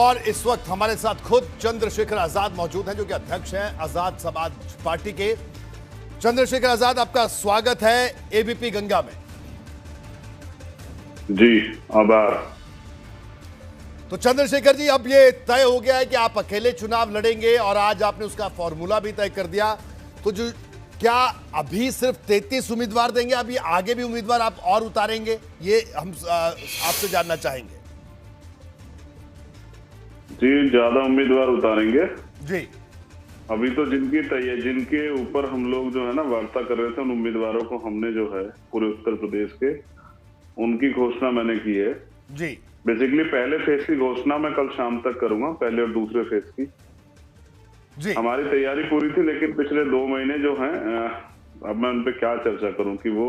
और इस वक्त हमारे साथ खुद चंद्रशेखर आजाद मौजूद हैं, जो कि अध्यक्ष हैं आजाद समाज पार्टी के। चंद्रशेखर आजाद, आपका स्वागत है एबीपी गंगा में। जी आभार। तो चंद्रशेखर जी, अब ये तय हो गया है कि आप अकेले चुनाव लड़ेंगे और आज आपने उसका फॉर्मूला भी तय कर दिया। तो जो क्या अभी सिर्फ 33 उम्मीदवार देंगे, अभी आगे भी उम्मीदवार आप और उतारेंगे, ये हम आपसे जानना चाहेंगे। जी ज्यादा उम्मीदवार उतारेंगे जी। अभी तो जिनके ऊपर हम लोग जो है ना वार्ता कर रहे थे, उन उम्मीदवारों को हमने जो है पूरे उत्तर प्रदेश के उनकी घोषणा मैंने की है। जी। बेसिकली पहले फेज की घोषणा मैं कल शाम तक करूंगा, पहले और दूसरे फेज की। जी। हमारी तैयारी पूरी थी, लेकिन पिछले 2 महीने जो हैं, अब मैं उन पे क्या चर्चा करूं कि वो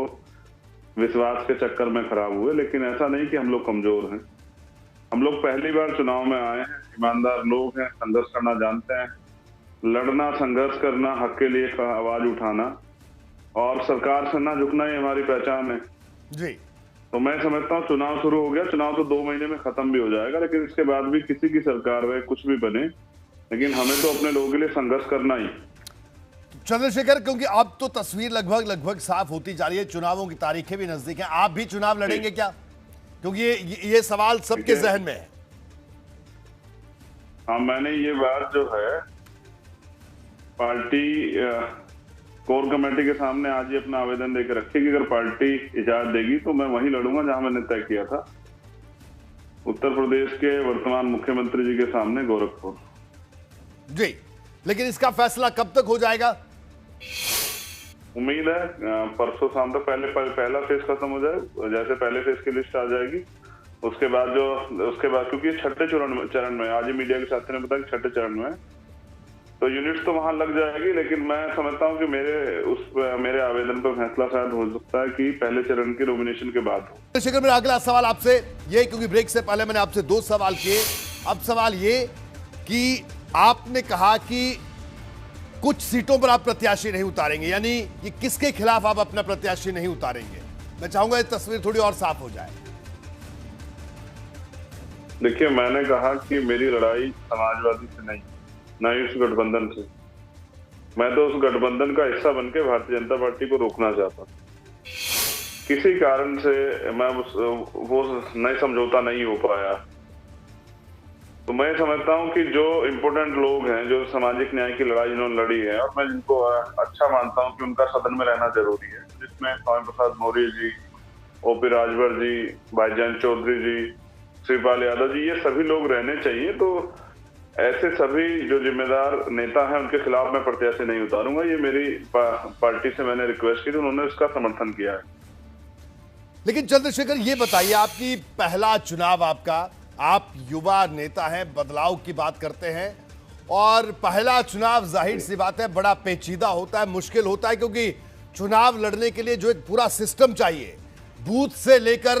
विश्वास के चक्कर में खराब हुए। लेकिन ऐसा नहीं कि हम लोग कमजोर हैं। हम लोग पहली बार चुनाव में आए हैं, ईमानदार लोग हैं, संघर्ष करना जानते हैं, लड़ना, संघर्ष करना, हक के लिए आवाज उठाना और सरकार से ना झुकना, ये हमारी पहचान है। जी। तो मैं समझता हूँ चुनाव शुरू हो गया, चुनाव तो 2 महीने में खत्म भी हो जाएगा, लेकिन इसके बाद भी किसी की सरकार रहे, कुछ भी बने, लेकिन हमें तो अपने लोगों के लिए संघर्ष करना ही। चंद्रशेखर, क्योंकि अब तो तस्वीर लगभग साफ होती जा रही है, चुनावों की तारीखें भी नजदीक हैं, आप भी चुनाव लड़ेंगे क्या? क्योंकि ये सवाल सबके जहन में है। हाँ, मैंने ये बात जो है पार्टी कोर कमेटी के सामने आज ही अपना आवेदन देकर रखी कि अगर पार्टी इजाजत देगी तो मैं वहीं लड़ूंगा जहां मैंने तय किया था, उत्तर प्रदेश के वर्तमान मुख्यमंत्री जी के सामने, गोरखपुर। जी, लेकिन इसका फैसला कब तक हो जाएगा? उम्मीद है परसों शाम तक पहला फेज खत्म हो जाए। जैसे पहले फेज की लिस्ट आ जाएगी, उसके बाद क्योंकि छठे चरण में आज ही मीडिया के साथी ने बताया कि छठे चरण में, तो यूनिट्स तो वहां लग जाएगी। लेकिन मैं समझता हूं कि मेरे आवेदन पर फैसला शायद हो सकता है कि पहले चरण की नॉमिनेशन के बाद हो। चंद्रशेखर, मेरा अगला सवाल आपसे ये, क्योंकि ब्रेक से पहले मैंने आपसे 2 सवाल किए, अब सवाल ये कि आपने कहा कि कुछ सीटों पर आप प्रत्याशी नहीं उतारेंगे, यानी ये किसके खिलाफ आप अपना प्रत्याशी नहीं उतारेंगे? मैं चाहूंगा ये तस्वीर थोड़ी और साफ हो जाए। देखिए, मैंने कहा कि मेरी लड़ाई समाजवादी से नहीं, ना ही उस गठबंधन से। मैं तो उस गठबंधन का हिस्सा बनके भारतीय जनता पार्टी को रोकना चाहता हूं। किसी कारण से मैं वो नए समझौता नहीं हो पाया। तो मैं समझता हूं कि जो इम्पोर्टेंट लोग हैं, जो सामाजिक न्याय की लड़ाई जिन्होंने लड़ी है, और मैं जिनको अच्छा मानता हूं कि उनका सदन में रहना जरूरी है, जिसमें स्वामी प्रसाद मौर्य जी, ओपी राजभर जी, भाईजान चौधरी जी, शिवपाल यादव जी, ये सभी लोग रहने चाहिए। तो ऐसे सभी जो जिम्मेदार नेता हैं, उनके खिलाफ मैं प्रत्याशी नहीं उतारूंगा। ये मेरी पार्टी से मैंने रिक्वेस्ट की थी, उन्होंने इसका समर्थन किया है। लेकिन चंद्रशेखर, ये बताइए, आपकी पहला चुनाव आपका, आप युवा नेता हैं, बदलाव की बात करते हैं, और पहला चुनाव जाहिर सी बात है बड़ा पेचीदा होता है, मुश्किल होता है, क्योंकि चुनाव लड़ने के लिए जो एक पूरा सिस्टम चाहिए, बूथ से लेकर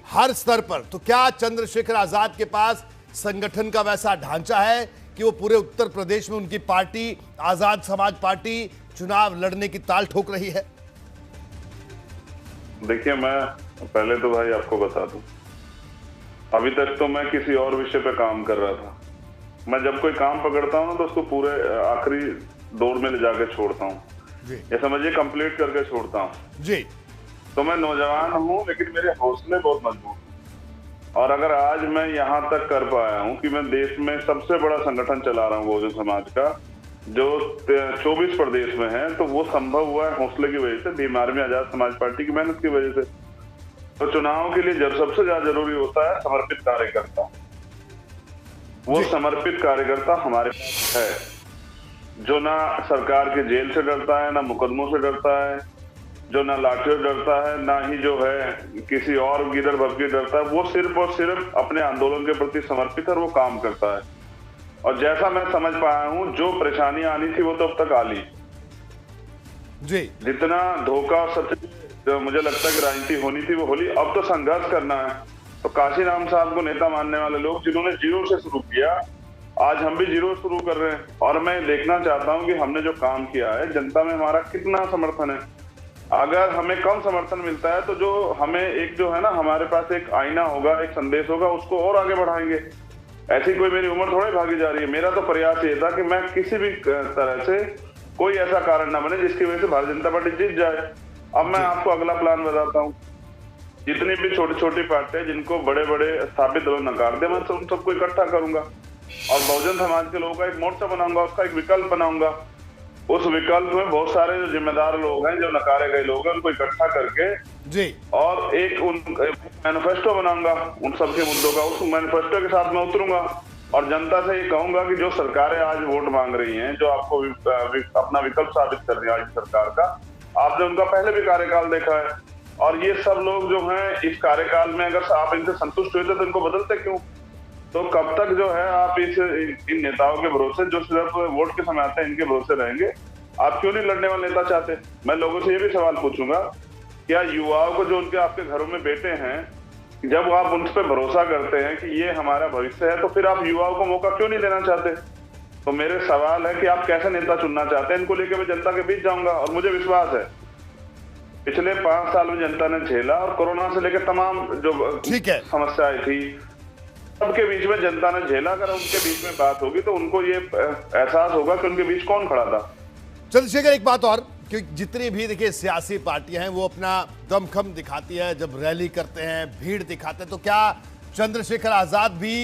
हर स्तर पर। तो क्या चंद्रशेखर आजाद के पास संगठन का वैसा ढांचा है कि वो पूरे उत्तर प्रदेश में उनकी पार्टी आजाद समाज पार्टी चुनाव लड़ने की ताल ठोक रही है? देखिए, मैं पहले तो भाई आपको बता दूं, अभी तक तो मैं किसी और विषय पे काम कर रहा था। मैं जब कोई काम पकड़ता हूं तो उसको पूरे आखिरी दौर में ले जाकर छोड़ता हूं, ये समझिए कंप्लीट करके छोड़ता हूं जी। तो मैं नौजवान हूं, लेकिन मेरे हौसले बहुत मजबूत हैं। और अगर आज मैं यहाँ तक कर पाया हूँ कि मैं देश में सबसे बड़ा संगठन चला रहा हूँ बहुजन समाज का, जो 24 प्रदेश में है, तो वो संभव हुआ है हौसले की वजह से, भीम आर्मी आजाद समाज पार्टी की मेहनत की वजह से। तो चुनाव के लिए जब सबसे ज्यादा जरूरी होता है समर्पित कार्यकर्ता, वो समर्पित कार्यकर्ता हमारे पास है, जो ना सरकार के जेल से डरता है, ना मुकदमों से डरता है, जो ना लाठियों से डरता है, ना ही जो है किसी और गिदड़ भपकी डरता है। वो सिर्फ और सिर्फ अपने आंदोलन के प्रति समर्पित है और वो काम करता है। और जैसा मैं समझ पाया हूं, जो परेशानियां आनी थी वो तो अब तक आ ली जी। जितना धोखा सच जो मुझे लगता है कि राजनीति होनी थी वो होली। अब तो संघर्ष करना है। तो काशीराम साहब को नेता मानने वाले लोग, जिन्होंने जीरो से शुरू किया, आज हम भी जीरो शुरू कर रहे हैं। और मैं देखना चाहता हूं कि हमने जो काम किया है, जनता में हमारा कितना समर्थन है। अगर हमें कम समर्थन मिलता है तो जो हमें एक जो है ना, हमारे पास एक आईना होगा, एक संदेश होगा, उसको और आगे बढ़ाएंगे। ऐसी कोई मेरी उम्र थोड़ी भागी जा रही है। मेरा तो प्रयास ये था कि मैं किसी भी तरह से कोई ऐसा कारण ना बने जिसकी वजह से भारतीय जनता पार्टी जीत जाए। अब मैं आपको अगला प्लान बताता हूँ। जितनी भी छोटी छोटी पार्टियां जिनको बड़े बड़े स्थापित दलों नकार दे, मैं उन सबको इकट्ठा करूंगा और बहुजन समाज के लोगों का एक मोर्चा बनाऊंगा, उसका एक विकल्प बनाऊंगा। उस विकल्प में बहुत सारे जो जिम्मेदार लोग हैं, जो नकारे गए लोग हैं, उनको इकट्ठा करके जी और एक मैनिफेस्टो बनाऊंगा उन सबके मुद्दों का। उस मैनिफेस्टो के साथ मैं उतरूंगा और जनता से ये कहूंगा कि जो सरकारें आज वोट मांग रही हैं, जो आपको अपना विकल्प साबित कर रही है आज सरकार का, आपने उनका पहले भी कार्यकाल देखा है और ये सब लोग जो हैं इस कार्यकाल में अगर आप इनसे संतुष्ट हुए थे तो इनको बदलते क्यों? तो कब तक जो है आप इन नेताओं के भरोसे, जो सिर्फ वोट के समय आते हैं, इनके भरोसे रहेंगे? आप क्यों नहीं लड़ने वाले नेता चाहते? मैं लोगों से ये भी सवाल पूछूंगा, क्या युवाओं को जो उनके आपके घरों में बेटे हैं, जब आप उन पर भरोसा करते हैं कि ये हमारा भविष्य है, तो फिर आप युवाओं को मौका क्यों नहीं देना चाहते? तो मेरे सवाल है कि आप कैसे नेता चुनना चाहते हैं? इनको लेकर मैं जनता के बीच जाऊंगा और मुझे विश्वास है पिछले 5 साल में जनता ने झेला और कोरोना से लेकर तमाम जो समस्याएं थी सबके बीच में जनता ने झेला। अगर उनके बीच में बात होगी तो उनको ये एहसास होगा कि उनके बीच कौन खड़ा था। चंद्रशेखर, एक बात और, कि जितनी भी देखिए सियासी पार्टियां हैं वो अपना दमखम दिखाती है, जब रैली करते हैं, भीड़ दिखाते हैं, तो क्या चंद्रशेखर आजाद भी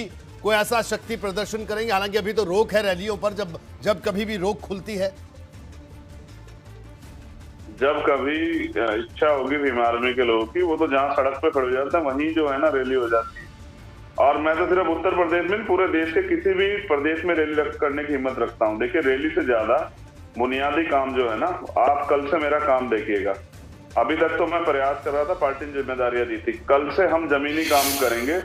कोई ऐसा शक्ति प्रदर्शन करेंगे? हालांकि अभी तो रोक है रैलियों पर, जब कभी भी रोक खुलती है, जब कभी इच्छा होगी भीम आर्मी के लोगों की, वो तो जहां सड़क पे खड़े हो जाते हैं वहीं जो है ना रैली हो जाती है। और मैं तो सिर्फ उत्तर प्रदेश में, पूरे देश के किसी भी प्रदेश में रैली करने की हिम्मत रखता हूँ। देखिए, रैली से ज्यादा बुनियादी काम जो है ना, आप कल से मेरा काम देखिएगा। अभी तक तो मैं प्रयास कर रहा था, पार्टी ने जिम्मेदारियां दी थी। कल से हम जमीनी काम करेंगे।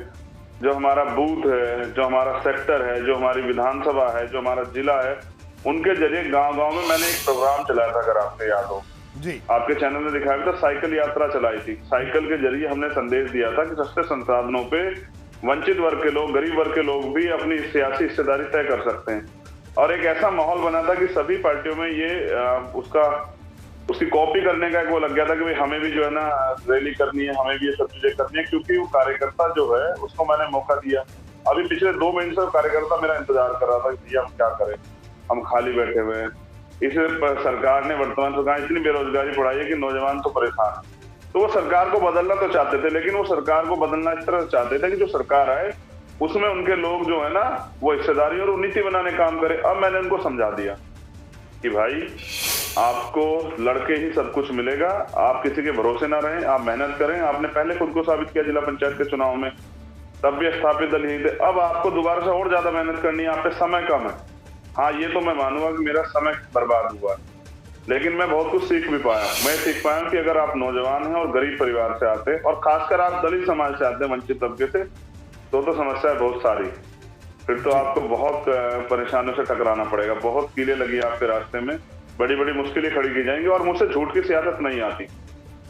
जो हमारा बूथ है, जो हमारा सेक्टर है, जो हमारी विधानसभा है, जो हमारा जिला है, उनके जरिए गांव गांव में मैंने एक प्रोग्राम चलाया था, अगर आपको याद हो जी, आपके चैनल में दिखाया था, साइकिल यात्रा चलाई थी। साइकिल के जरिए हमने संदेश दिया था कि सस्ते संसाधनों पे वंचित वर्ग के लोग, गरीब वर्ग के लोग भी अपनी सियासी हिस्सेदारी तय कर सकते हैं। और एक ऐसा माहौल बना था कि सभी पार्टियों में ये उसकी कॉपी करने का एक वो लग गया था कि भाई हमें भी जो है ना रैली करनी है, हमें भी ये सब चीजें करनी है, क्योंकि वो कार्यकर्ता जो है उसको मैंने मौका दिया। अभी पिछले 2 महीने से कार्यकर्ता मेरा इंतजार कर रहा था कि हम क्या करें, हम खाली बैठे हुए हैं। इस सरकार ने, वर्तमान सरकार, इतनी बेरोजगारी बढ़ाई है कि नौजवान तो परेशान है। तो वो सरकार को बदलना तो चाहते थे, लेकिन वो सरकार को बदलना इस तरह से चाहते थे कि जो सरकार आए उसमें उनके लोग जो है ना वो हिस्सेदारी और नीति बनाने काम करे। अब मैंने उनको समझा दिया कि भाई आपको लड़के ही सब कुछ मिलेगा, आप किसी के भरोसे ना रहें, आप मेहनत करें। आपने पहले खुद को साबित किया जिला पंचायत के चुनाव में, तब भी स्थापित दल ही थे। अब आपको दोबारा से और ज्यादा मेहनत करनी है, आप पे समय कम है। हाँ, ये तो मैं मानूंगा कि मेरा समय बर्बाद हुआ, लेकिन मैं बहुत कुछ सीख भी पाया। मैं सीख पाया कि अगर आप नौजवान हैं और गरीब परिवार से आते और खासकर आप दलित समाज से आते हैं, वंचित तबके से, तो समस्या है बहुत सारी। फिर तो आपको बहुत परेशानियों से टकराना पड़ेगा, बहुत कीलें लगी आपके रास्ते में, बड़ी बड़ी मुश्किलें खड़ी की जाएंगी। और मुझसे झूठ की सियासत नहीं आती।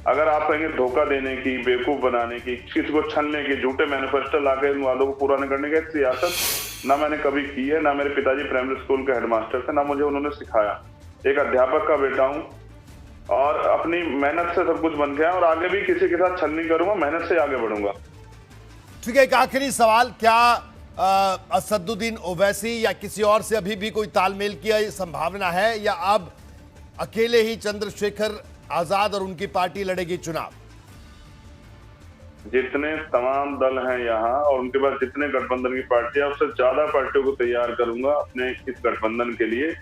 अगर आप कहेंगे धोखा देने की, बेवकूफ बनाने की, किसी को छलने की, झूठे मैनिफेस्टो लाके इन वादों को पूरा नहीं करने की सियासत ना मैंने कभी की है। ना मेरे पिताजी प्राइमरी स्कूल के हेडमास्टर थे, ना मुझे उन्होंने सिखाया। एक अध्यापक का बेटा हूँ और अपनी मेहनत से सब कुछ बन गया और आगे भी किसी के साथ छल नहीं करूंगा, मेहनत से आगे बढ़ूंगा। ठीक है, एक आखिरी सवाल, क्या असदुद्दीन ओवैसी या किसी और से अभी भी कोई तालमेल की संभावना है, या अब अकेले ही चंद्रशेखर आजाद और उनकी पार्टी लड़ेगी चुनाव? जितने तमाम दल हैं यहाँ और उनके पास जितने गठबंधन की पार्टियां, उससे ज्यादा पार्टियों को तैयार करूंगा अपने इस गठबंधन के लिए।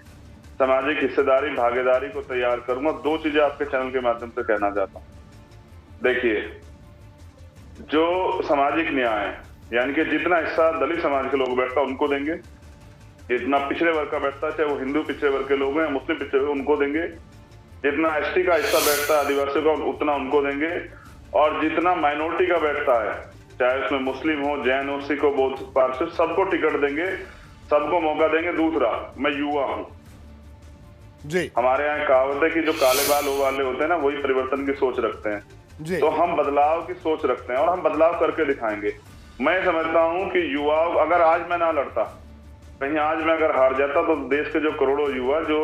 सामाजिक हिस्सेदारी, भागीदारी को तैयार करूंगा। 2 चीजें आपके चैनल के माध्यम से कहना चाहता हूँ। देखिए, जो सामाजिक न्याय है, यानी कि जितना हिस्सा दलित समाज के लोग बैठता उनको देंगे, जितना पिछड़े वर्ग का बैठता है, चाहे वो हिंदू पिछड़े वर्ग के लोग हैं, मुस्लिम पिछड़े वर्ग, उनको देंगे। जितना एसटी का हिस्सा बैठता है आदिवासियों का, उतना उनको देंगे। और जितना माइनॉरिटी का बैठता है, चाहे उसमें मुस्लिम हो, जैन हो, सिख हो, बौद्ध पारसी, सबको टिकट देंगे, सबको मौका देंगे। दूसरा, मैं युवा हूँ जी। हमारे यहाँ कहावत है कि जो काले बाल वाले होते हैं ना, वही परिवर्तन की सोच रखते हैं जी। तो हम बदलाव की सोच रखते हैं और हम बदलाव करके दिखाएंगे। मैं समझता हूं कि युवा, अगर आज मैं ना लड़ता, कहीं आज मैं अगर हार जाता, तो देश के जो करोड़ों युवा जो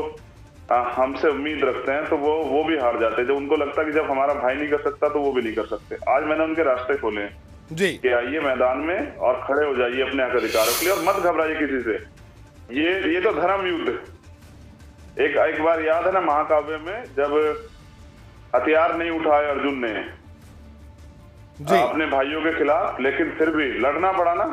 हमसे उम्मीद रखते हैं, तो वो भी हार जाते। जब उनको लगता कि जब हमारा भाई नहीं कर सकता तो वो भी नहीं कर सकते। आज मैंने उनके रास्ते खोले हैं जी कि आइए मैदान में और खड़े हो जाइए अपने हक अधिकारों के लिए और मत घबराइए किसी से। ये तो धर्म युद्ध। एक बार याद है ना महाकाव्य में, जब हथियार नहीं उठाए अर्जुन ने जी अपने भाइयों के खिलाफ, लेकिन फिर भी लड़ना पड़ा ना।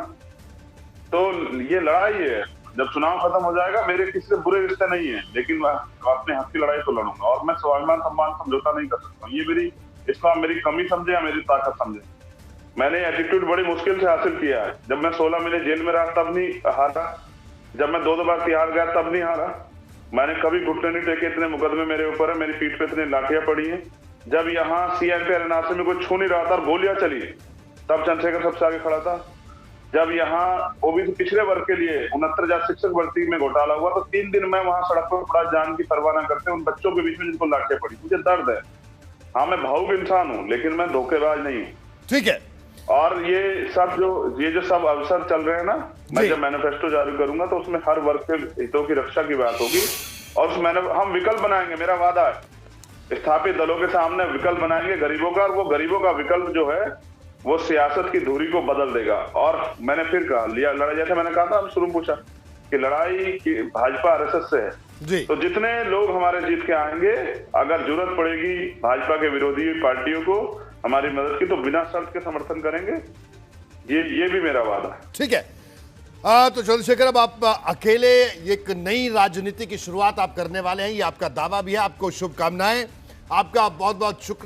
तो ये लड़ाई है। जब चुनाव खत्म हो जाएगा, मेरे किसी से बुरे रिश्ते नहीं है, लेकिन मैं अपने हक की लड़ाई तो लड़ूंगा और मैं स्वाभिमान सम्मान समझौता नहीं कर सकता। ये इसको आप मेरी कमी समझे या मेरी ताकत समझे। मैंने एटीट्यूड बड़ी मुश्किल से हासिल किया है। जब मैं 16 महीने जेल में रहा तब नहीं हारा, जब मैं 2 बार तिहाड़ गया तब नहीं हारा। मैंने कभी घुटने नहीं टेके, इतने मुकदमे मेरे ऊपर है, मेरी पीठ पे इतनी लाठियां पड़ी हैं। जब यहाँ CMP एनआरसी में कोई छू नहीं रहा था और गोलियां चली, तब चंद्रशेखर सबसे आगे खड़ा था। जब यहाँ ओबीसी पिछड़े वर्ग के लिए 69,000 शिक्षक भर्ती में घोटाला हुआ, तो 3 दिन मैं वहां सड़क पर पड़ा, जान की परवाह न करते उन बच्चों के बीच में जिनको लाठियां पड़ी। मुझे दर्द है। हाँ, मैं भावुक इंसान हूँ, लेकिन मैं धोखेबाज नहीं हूँ। ठीक है। और ये जो सब अवसर चल रहे हैं ना, मैं जब मैनिफेस्टो जारी करूंगा तो उसमें हर वर्ग के हितों की रक्षा की बात होगी और उसमें हम विकल्प बनाएंगे। मेरा वादा है, स्थापित दलों के सामने विकल्प बनाएंगे गरीबों का, और वो गरीबों का विकल्प जो है वो सियासत की धुरी को बदल देगा। और मैंने फिर कहा, लड़ाई, जैसे मैंने कहा था, शुरू में पूछा कि लड़ाई की भाजपा RSS से है जी तो जितने लोग हमारे जीत के आएंगे, अगर जरूरत पड़ेगी भाजपा के विरोधी पार्टियों को हमारी मदद की, तो बिना शर्त के समर्थन करेंगे। ये भी मेरा वादा है। ठीक है। तो चंद्रशेखर, अब आप अकेले एक नई राजनीति की शुरुआत आप करने वाले हैं, ये आपका दावा भी है। आपको शुभकामनाएं। आपका बहुत बहुत शुक्रिया।